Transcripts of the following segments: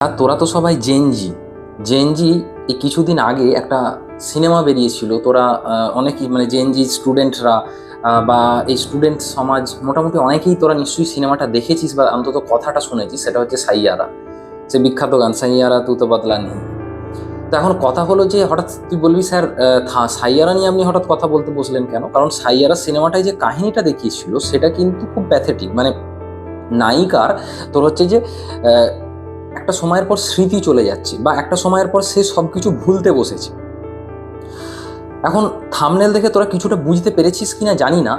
আর তোরা তো সবাই জেনজি এই কিছুদিন আগে একটা সিনেমা বেরিয়েছিল। তোরা অনেকেই মানে জেনজি স্টুডেন্টরা বা এই স্টুডেন্ট সমাজ মোটামুটি অনেকেই তোরা নিশ্চয়ই সিনেমাটা দেখেছিস বা অন্তত কথাটা শুনেছিস। সেটা হচ্ছে সাইয়ারা, সে বিখ্যাত গান সাইয়ারা তু তো বদলা নেই। তো এখন কথা হলো যে হঠাৎ তুই বলবি স্যার সাইয়ারা নিয়ে আপনি হঠাৎ কথা বলতে বসলেন কেন? কারণ সাইয়ারা সিনেমাটায় যে কাহিনীটা দেখিয়েছিল সেটা কিন্তু খুব প্যাথেটিক। মানে নায়িকার তোর হচ্ছে যে একটা সময়ের পর স্মৃতি চলে যাচ্ছে বা একটা সময়ের পর সে সবকিছু ভুলতে বসেছে। এখন থাম্বনেল দেখে তোরা কিছুটা বুঝতে পেরেছিস কিনা জানি না।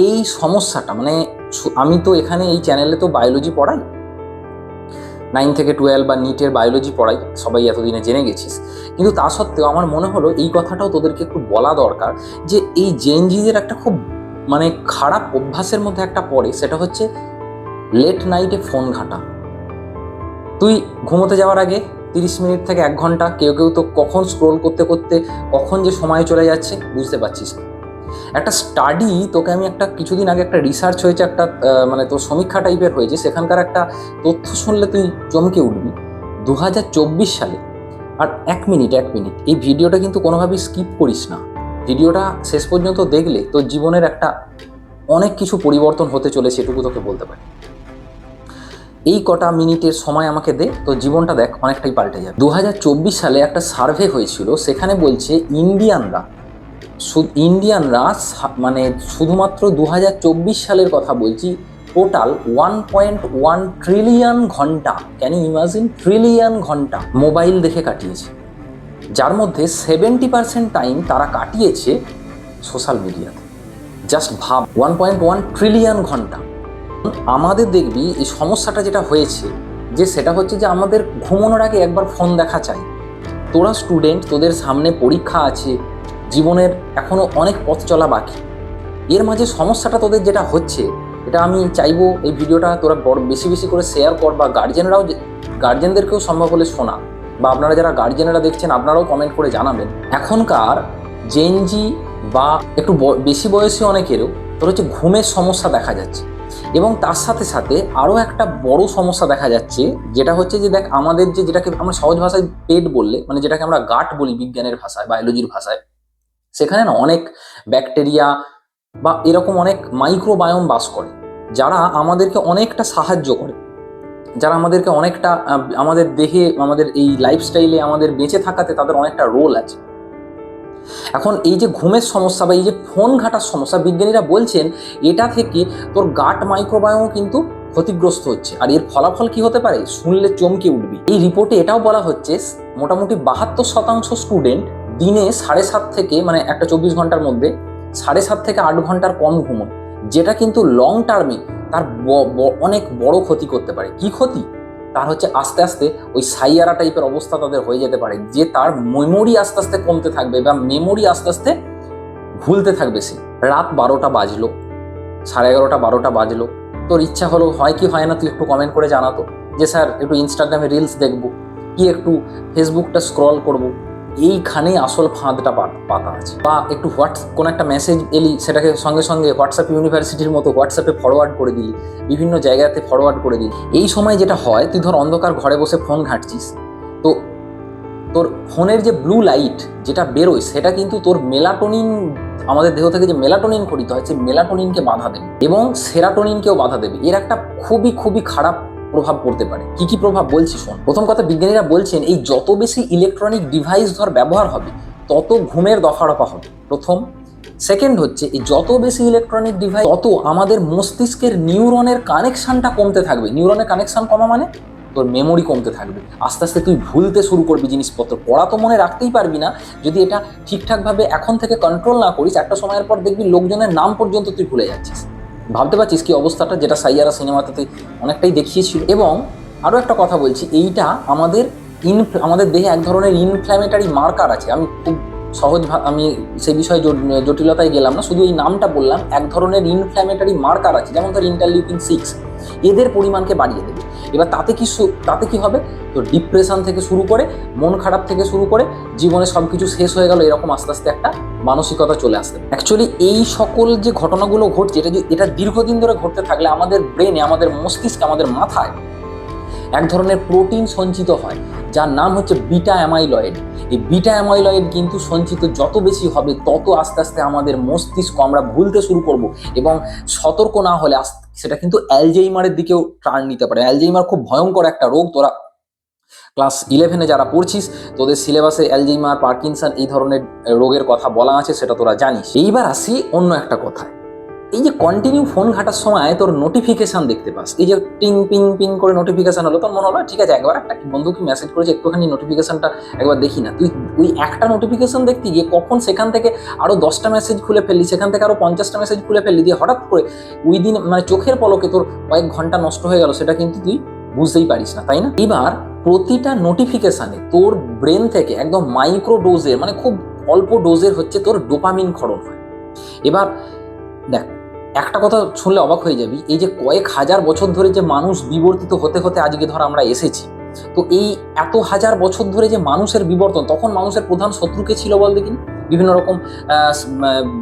এই সমস্যাটা মানে আমি তো এখানে এই চ্যানেলে তো বায়োলজি পড়াই, 9 থেকে 12 বা নিটের বায়োলজি পড়াই, সবাই এতদিনে জেনে গেছিস। কিন্তু তা সত্ত্বেও আমার মনে হলো এই কথাটাও তোদেরকে একটু বলা দরকার যে এই জেনজিদের একটা খুব মানে খারাপ অভ্যাসের মধ্যে একটা পড়ে, সেটা হচ্ছে লেট নাইটে ফোন ঘাঁটা। তুই ঘুমোতে যাওয়ার আগে 30 মিনিট থেকে 1 ঘন্টা, কেউ কেউ তো কখন স্ক্রোল করতে করতে কখন যে সময় চলে যাচ্ছে বুঝতে পারছিস না। একটা স্টাডি তোকে আমি একটা কিছুদিন আগে একটা রিসার্চ হয়েছে, একটা মানে তোর সমীক্ষা টাইপের হয়েছে, সেখানকার একটা তথ্য শুনলে তুই চমকে উঠবি। 2024 সালে, আর 1 মিনিট এই ভিডিওটা কিন্তু কোনোভাবেই স্কিপ করিস না। ভিডিওটা শেষ পর্যন্ত দেখলে তোর জীবনের একটা অনেক কিছু পরিবর্তন হতে চলেছে, এটুকু তোকে বলতে পারি। এই কটা মিনিটের সময় আমাকে দে, তো জীবনটা দেখ অনেকটাই পাল্টে যাবে। 2024 সালে একটা সার্ভে হয়েছিল, সেখানে বলছে ইন্ডিয়ানরা মানে শুধুমাত্র 2024 সালের কথা বলছি, টোটাল 1.1 ট্রিলিয়ন ঘন্টা, ক্যান ইউ ইমাজিন, ট্রিলিয়ন ঘন্টা মোবাইল দেখে কাটিয়েছে। যার মধ্যে 70% টাইম তারা কাটিয়েছে সোশ্যাল মিডিয়াতে। জাস্ট ভাব, 1.1 ট্রিলিয়ন ঘন্টা। আমাদের দেখবি এই সমস্যাটা যেটা হয়েছে, যে সেটা হচ্ছে যে আমাদের ঘুমানোর আগে একবার ফোন দেখা চাই। তোরা স্টুডেন্ট, তোদের সামনে পরীক্ষা আছে, জীবনের এখনো অনেক পথ চলা বাকি। এর মাঝে সমস্যাটা তোদের যেটা হচ্ছে, এটা আমি চাইবো এই ভিডিওটা তোরা বেশি বেশি করে শেয়ার কর, বা গার্জেনদেরকেও সম্ভব হলে শোনা, বা আপনারা যারা গার্জেনরা দেখছেন আপনারাও কমেন্ট করে জানাবেন। এখনকার জেনজি বা একটু বেশি বয়সী অনেকেরও তোর হচ্ছে ঘুমের সমস্যা দেখা যাচ্ছে, এবং তার সাথে সাথে আরও একটা বড় সমস্যা দেখা যাচ্ছে, যেটা হচ্ছে যে দেখ আমাদের যেটাকে আমরা সহজ ভাষায় পেট বললে, মানে যেটাকে আমরা গাট বলি বিজ্ঞানের ভাষায়, বায়োলজির ভাষায়, সেখানে না অনেক ব্যাকটেরিয়া বা এরকম অনেক মাইক্রোবায়োম বাস করে, যারা আমাদেরকে অনেকটা সাহায্য করে, যারা আমাদেরকে অনেকটা আমাদের দেহে, আমাদের এই লাইফস্টাইলে, আমাদের বেঁচে থাকাতে তাদের অনেকটা রোল আছে। এখন এই যে ঘুমের সমস্যা বা এই যে ফোন ঘাটার সমস্যা, বিজ্ঞানীরা বলছেন এটা থেকে তোর গাট মাইক্রোবায়োমও কিন্তু ক্ষতিগ্রস্ত হচ্ছে। আর এর ফলাফল কি হতে পারে শুনলে চমকে উঠবি। এই রিপোর্টে এটাও বলা হচ্ছে মোটামুটি 72% স্টুডেন্ট দিনে 7.5 থেকে, মানে একটা 24 ঘন্টার মধ্যে 7.5 থেকে 8 ঘন্টার কম ঘুমোয়, যেটা কিন্তু লং টার্মে তার অনেক বড় ক্ষতি করতে পারে। কি ক্ষতি? তার হচ্ছে আস্তে আস্তে ওই সাইয়ারা টাইপের অবস্থা তাদের হয়ে যেতে পারে, যে তার মেমোরি আস্তে আস্তে কমতে থাকবে বা মেমোরি আস্তে আস্তে ভুলতে থাকবে। সে রাত 12টা বাজলো, 11:30 12টা বাজলো, তোর ইচ্ছা হলো, হয় কি হয় না তুই একটু কমেন্ট করে জানাতো যে স্যার একটু ইনস্টাগ্রামে রিলস দেখবো, কি একটু ফেসবুকটা স্ক্রল করব। এইখানেই আসল ফাঁদটা পাতা আছে। বা একটু কোনো একটা মেসেজ এলি, সেটাকে সঙ্গে সঙ্গে হোয়াটসঅ্যাপ ইউনিভার্সিটির মতো হোয়াটসঅ্যাপে ফরওয়ার্ড করে দিলি, বিভিন্ন জায়গাতে ফরওয়ার্ড করে দিলি। এই সময় যেটা হয়, তুই ধর অন্ধকার ঘরে বসে ফোন ঘাঁটছিস, তো তোর ফোনের যে ব্লু লাইট যেটা বেরোয়, সেটা কিন্তু তোর মেলাটোনিন, আমাদের দেহ থেকে যে মেলাটোনিন খরিত হয়, সেই মেলাটোনিনকে বাধা দেবে এবং সেরাটোনিনকেও বাধা দেবে। এর একটা খুবই খুবই খারাপ প্রভাব পড়তে পারে। কি কি প্রভাব বলছি শোন। প্রথম কথা, বিজ্ঞানীরা বলছেন এই যত বেশি ইলেকট্রনিক ডিভাইস ধর ব্যবহার হবে, তত ঘুমের দফারফা হবে, প্রথম। সেকেন্ড হচ্ছে, এই যত বেশি ইলেকট্রনিক ডিভাইস, তত আমাদের মস্তিষ্কের নিউরনের কানেকশনটা কমতে থাকবে। নিউরনের কানেকশন কমা মানে তোর মেমোরি কমতে থাকবে। আস্তে আস্তে তুই ভুলতে শুরু করবি জিনিসপত্র, পড়া তো মনে রাখতেই পারবি না। যদি এটা ঠিকঠাকভাবে এখন থেকে কন্ট্রোল না করিস, একটা সময়ের পর দেখবি লোকজনের নাম পর্যন্ত তুই ভুলে যাচ্ছিস। ভাবতে পারছিস কি অবস্থাটা, যেটা সাইয়ারা সিনেমাতে তুই অনেকটাই দেখিয়েছিল। এবং আরও একটা কথা বলছি, এইটা আমাদের দেহে এক ধরনের ইনফ্ল্যামেটারি মার্কার আছে। আমি খুব আমি সেই বিষয়ে জটিলতায় গেলাম না, শুধু এই নামটা বললাম। এক ধরনের ইনফ্ল্যামেটারি মার্কার আছে, যেমন ধর ইন্টারলিউকিন 6, এদের পরিমাণকে বাড়িয়ে দেবে। এবার তাতে কি হবে, তো ডিপ্রেশন থেকে শুরু করে, মন খারাপ থেকে শুরু করে, জীবনে সব কিছু শেষ হয়ে গেল, এরকম আস্তে আস্তে একটা মানসিকতা চলে আসবে। অ্যাকচুয়ালি এই সকল যে ঘটনাগুলো ঘটছে, এটা দীর্ঘদিন ধরে ঘটতে থাকলে আমাদের ব্রেনে, আমাদের মস্তিষ্কে, আমাদের মাথায় এক ধরনের প্রোটিন সঞ্চিত হয় যার নাম হচ্ছে বিটা অ্যামাইলয়েড। এই বিটা অ্যামাইলয়েড কিন্তু সঞ্চিত যত বেশি হবে তত আস্তে আস্তে আমাদের মস্তিষ্ক আমরা ভুলতে শুরু করব, এবং সতর্ক না হলে সেটা কিন্তু অ্যালঝেইমারের দিকেও টার্ন নিতে পারে। অ্যালঝেইমার খুব ভয়ঙ্কর একটা রোগ। তোরা ক্লাস 11-এ যারা পড়ছিস, তোদের সিলেবাসে অ্যালঝেইমার, পার্কিনসন এই ধরনের রোগের কথা বলা আছে, সেটা তোরা জানিস। এইবার আসি অন্য একটা কথায়। এই যে কন্টিনিউ ফোন ঘাটার সময় তোর নোটিফিকেশন দেখতে পাস, এই যে টিং পিং পিং করে নোটিফিকেশন হলো, তোর মনে হলো ঠিক আছে একবার একটা বন্ধু কি মেসেজ করেছে, একটুখানি নোটিফিকেশনটা একবার দেখি না। তুই ওই একটা নোটিফিকেশন দেখতে গিয়ে কখন সেখান থেকে আরো 10টা মেসেজ খুলে ফেললি, সেখান থেকে আরো 50টা মেসেজ খুলে ফেললি, দিয়ে হঠাৎ করে ওই দিন মানে চোখের পলকে তোর কয়েক ঘন্টা নষ্ট হয়ে গেল, সেটা কিন্তু তুই বুঝতেই পারিস না, তাই না? এবার প্রতিটা নোটিফিকেশনে তোর ব্রেন থেকে একদম মাইক্রো ডোজের, মানে খুব অল্প ডোজের হচ্ছে তোর ডোপামিন ক্ষরণ হয়। এবার দেখ, একটা কথা শুনলে অবাক হয়ে যাবি, এই যে কয়েক হাজার বছর ধরে যে মানুষ বিবর্তিত হতে হতে আজকে ধর আমরা এসেছি, তো এই এত হাজার বছর ধরে যে মানুষের বিবর্তন, তখন মানুষের প্রধান শত্রুকে ছিল বল দেখিনি? বিভিন্ন রকম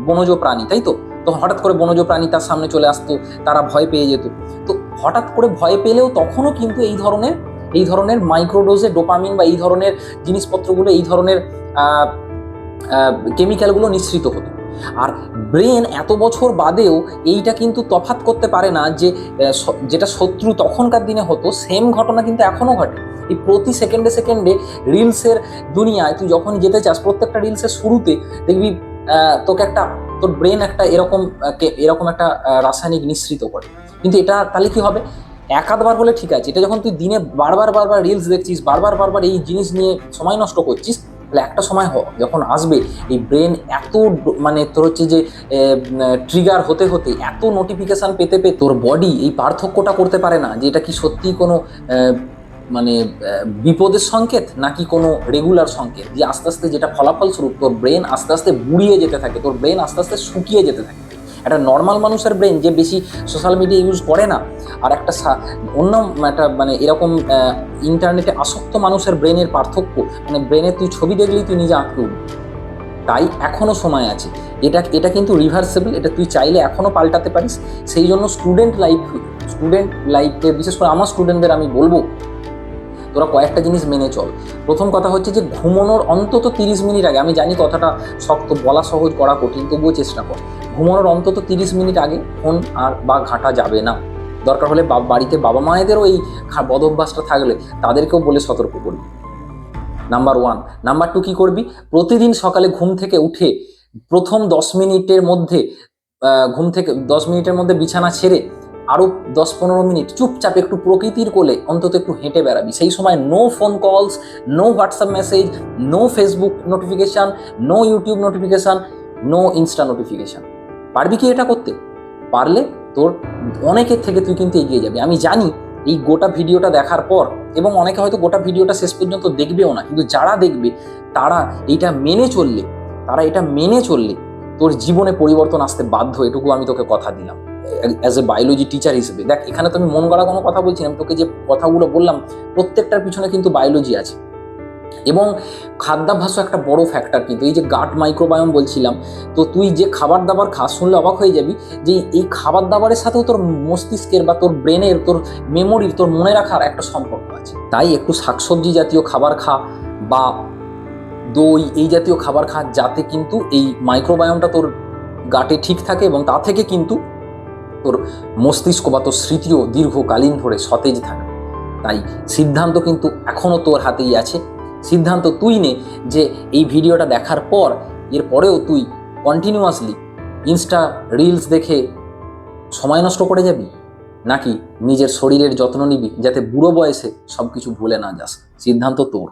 বনজ প্রাণী, তাই তো? তো হঠাৎ করে বনজ প্রাণী তার সামনে চলে আসতো, তারা ভয় পেয়ে যেত। তো হঠাৎ করে ভয় পেলেও তখনও কিন্তু এই ধরনের মাইক্রোডোজে ডোপামিন বা এই ধরনের জিনিসপত্রগুলো, এই ধরনের কেমিক্যালগুলো নিঃসৃত হতো। আর ব্রেন এত বছর বাদেও এইটা কিন্তু তফাৎ করতে পারে না যে যেটা শত্রু তখনকার দিনে হতো, সেম ঘটনা কিন্তু এখনো ঘটে। এই প্রতি সেকেন্ডে সেকেন্ডে রিলসের দুনিয়ায় তুই যখন যেতে চাস, প্রত্যেকটা রিলসের শুরুতে দেখবি তোর ব্রেন একটা এরকম একটা রাসায়নিক নিঃসৃত করে। কিন্তু এটা তাহলে কি হবে? এক আধবার হলে ঠিক আছে, এটা যখন তুই দিনে বারবার রিলস দেখছিস, বারবার এই জিনিস নিয়ে সময় নষ্ট করছিস, তাহলে একটা সময় যখন আসবে এই ব্রেন এত মানে তোর হচ্ছে যে ট্রিগার হতে হতে, এত নোটিফিকেশান পেতে তোর বডি এই পার্থক্যটা করতে পারে না যে এটা কি সত্যিই কোনো মানে বিপদের সংকেত নাকি কোনো রেগুলার সংকেত, যে আস্তে আস্তে যেটা ফলাফল স্বরূপ তোর ব্রেন আস্তে আস্তে বুড়িয়ে যেতে থাকে, তোর ব্রেন আস্তে আস্তে শুকিয়ে যেতে থাকে। একটা নর্মাল মানুষের ব্রেন যে বেশি সোশ্যাল মিডিয়া ইউজ করে না, আর একটা অন্য একটা মানে এরকম ইন্টারনেটে আসক্ত মানুষের ব্রেনের পার্থক্য, মানে ব্রেনের তুই ছবি দেখলেই তুই নিজে আঁকতে উঠবি। তাই এখনো সময় আছে, এটা কিন্তু রিভার্সেবল, এটা তুই চাইলে এখনো পাল্টাতে পারিস। সেই জন্য স্টুডেন্ট লাইফে বিশেষ করে আমার স্টুডেন্টদের আমি বলবো, তোরা কয়েকটা জিনিস মেনে চল। প্রথম কথা হচ্ছে যে ঘুমানোর অন্তত 30 মিনিট আগে, আমি জানি কথাটা শক্ত, বলা সহজ করা কঠিন, তবুও চেষ্টা কর। ঘুমানোর অন্তত 30 মিনিট আগে ফোন আর বা ঘাঁটা যাবে না। দরকার হলে বাড়িতে বাবা মায়েদেরও এই বদ অভ্যাসটা থাকলে তাদেরকেও বলে সতর্ক করবি। নাম্বার 1। নাম্বার 2 কি করবি? প্রতিদিন সকালে ঘুম থেকে উঠে প্রথম 10 মিনিটের মধ্যে বিছানা ছেড়ে আরো 10-15 মিনিট চুপচাপ একটু প্রকৃতির কোলে অন্তত একটু হেঁটে বেড়াবি। সেই সময় no phone calls, no WhatsApp message, no Facebook notification, no YouTube notification, no Insta notification. পারবি কি এটা করতে? পারলে তোর অনেকের থেকে তুই কিন্তু এগিয়ে যাবি। আমি জানি এই গোটা ভিডিওটা দেখার পর, এবং অনেকে হয়তো গোটা ভিডিওটা শেষ পর্যন্ত দেখবেও না, কিন্তু যারা দেখবে তারা এটা মেনে চললে তোর জীবনে পরিবর্তন আসতে বাধ্য, এটুকু আমি তোকে কথা দিলাম অ্যাজ এ বায়োলজি টিচার হিসেবে। দেখ, এখানে তো আমি মন গড়া কোনো কথা বলছি না, আমি তোকে যে কথাগুলো বললাম প্রত্যেকটার পিছনে কিন্তু বায়োলজি আছে। এবং খাদ্যাভ্যাসও একটা বড় ফ্যাক্টর কিন্তু। এই যে গাট মাইক্রোবায়োম বলছিলাম, তো তুই যে খাবার দাবার খাস, শুনলে অবাক হয়ে যাবি যে এই খাবার দাবারের সাথেও তোর মস্তিষ্কের বা তোর ব্রেনের, তোর মেমোরির, তোর মনে রাখার একটা সম্পর্ক আছে। তাই একটু শাকসবজি জাতীয় খাবার খা বা দই এই জাতীয় খাবার খা, যাতে কিন্তু এই মাইক্রোবায়োমটা তোর গাটে ঠিক থাকে, এবং তা থেকে কিন্তু তোর মস্তিষ্ক বা তোর স্মৃতিও দীর্ঘকালীন ধরে সতেজ থাকে। তাই সিদ্ধান্ত কিন্তু এখনো তোর হাতেই আছে। সিদ্ধান্ত তুই নে যে এই ভিডিওটা দেখার পর এর পরেও তুই কন্টিনিউয়াসলি ইনস্টা রিলস দেখে সময় নষ্ট করে যাবি, নাকি নিজের শরীরের যত্ন নিবি যাতে বুড়ো বয়সে সব কিছু ভুলে না যাস। সিদ্ধান্ত তোর।